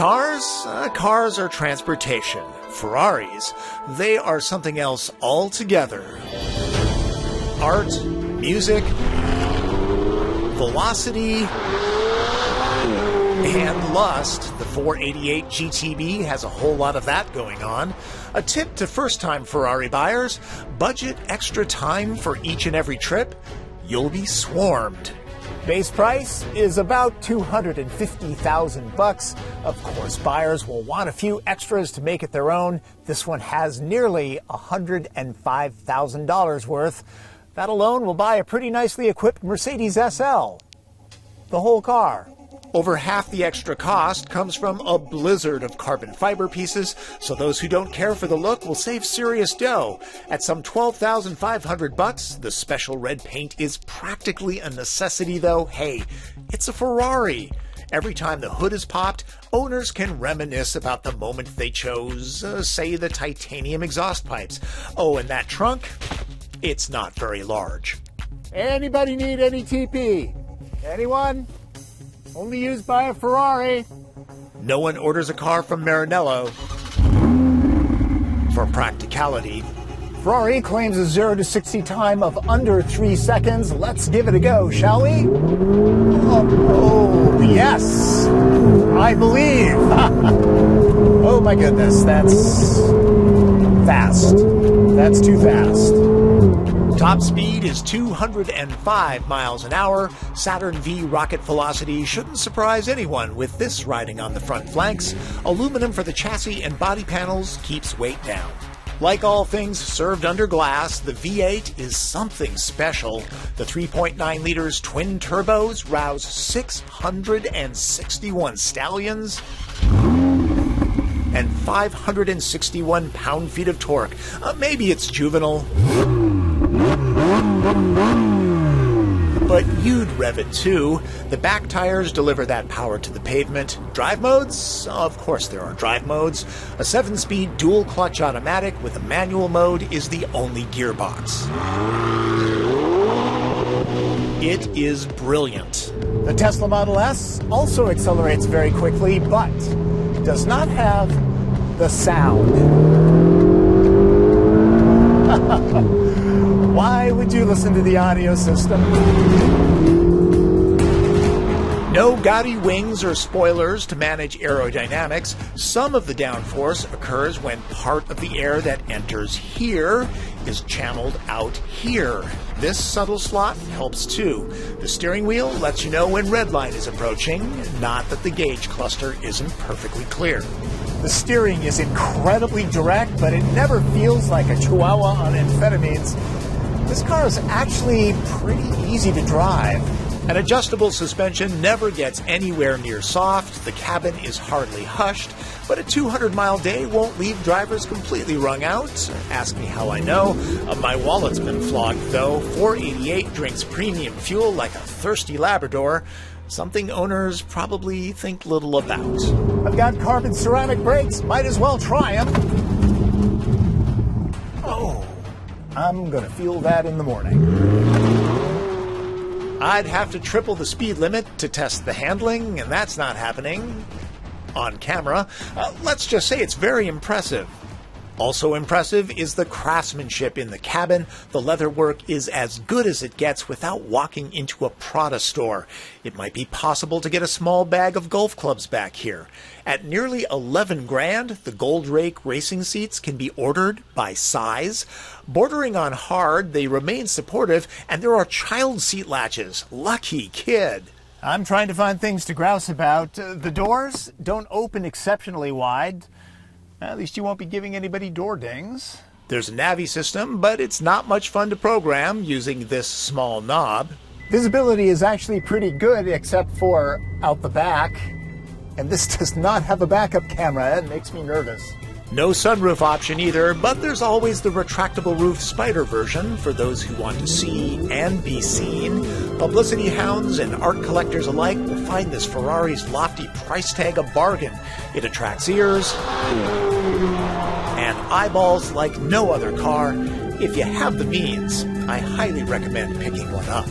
Cars? Cars are transportation. Ferraris, they are something else altogether. Art, music, velocity, and lust. The 488 GTB has a whole lot of that going on. A tip to first-time Ferrari buyers: budget extra time for each and every trip. You'll be swarmed. Base price is about $250,000. Of course, buyers will want a few extras to make it their own. This one has nearly $105,000 worth. That alone will buy a pretty nicely equipped Mercedes SL. The whole car. Over half the extra cost comes from a blizzard of carbon fiber pieces, so those who don't care for the look will save serious dough. At some $12,500, the special red paint is practically a necessity, though. Hey, it's a Ferrari. Every time the hood is popped, owners can reminisce about the moment they chose, say, the titanium exhaust pipes. Oh, and that trunk? It's not very large. Anybody need any TP? Anyone? Only used by a Ferrari. No one orders a car from Maranello for practicality. Ferrari claims a 0 to 60 time of under 3 seconds. Let's give it a go, shall we? Oh, yes. I believe. Oh my goodness, that's fast. That's too fast. Top speed is 205 miles an hour. Saturn V rocket velocity shouldn't surprise anyone with this riding on the front flanks. Aluminum for the chassis and body panels keeps weight down. Like all things served under glass, the V8 is something special. The 3.9 liters twin turbos rouse 661 stallions and 561 pound-feet of torque. Maybe it's juvenile, but you'd rev it too. The back tires deliver that power to the pavement. Drive modes? Of course there are drive modes. A 7-speed dual-clutch automatic with a manual mode is the only gearbox. It is brilliant. The Tesla Model S also accelerates very quickly, but does not have the sound. Why would you listen to the audio system? No gaudy wings or spoilers to manage aerodynamics. Some of the downforce occurs when part of the air that enters here is channeled out here. This subtle slot helps too. The steering wheel lets you know when red line is approaching, not that the gauge cluster isn't perfectly clear. The steering is incredibly direct, but it never feels like a chihuahua on amphetamines. This car is actually pretty easy to drive. An adjustable suspension never gets anywhere near soft. The cabin is hardly hushed, but a 200-mile day won't leave drivers completely wrung out. Ask me how I know. My wallet's been flogged, though. 488 drinks premium fuel like a thirsty Labrador, something owners probably think little about. I've got carbon ceramic brakes. Might as well try them. Oh, I'm going to feel that in the morning. I'd have to triple the speed limit to test the handling, and that's not happening on camera. Let's just say it's very impressive. Also impressive is the craftsmanship in the cabin. The leatherwork is as good as it gets without walking into a Prada store. It might be possible to get a small bag of golf clubs back here. At nearly 11 grand, the Gold Rake racing seats can be ordered by size. Bordering on hard, they remain supportive, and there are child seat latches. Lucky kid. I'm trying to find things to grouse about. The doors don't open exceptionally wide. At least you won't be giving anybody door dings. There's a Navi system, but it's not much fun to program using this small knob. Visibility is actually pretty good, except for out the back. And this does not have a backup camera. It makes me nervous. No sunroof option either, but there's always the retractable roof Spider version for those who want to see and be seen. Publicity hounds and art collectors alike will find this Ferrari's lofty price tag a bargain. It attracts ears and eyeballs like no other car. If you have the means, I highly recommend picking one up.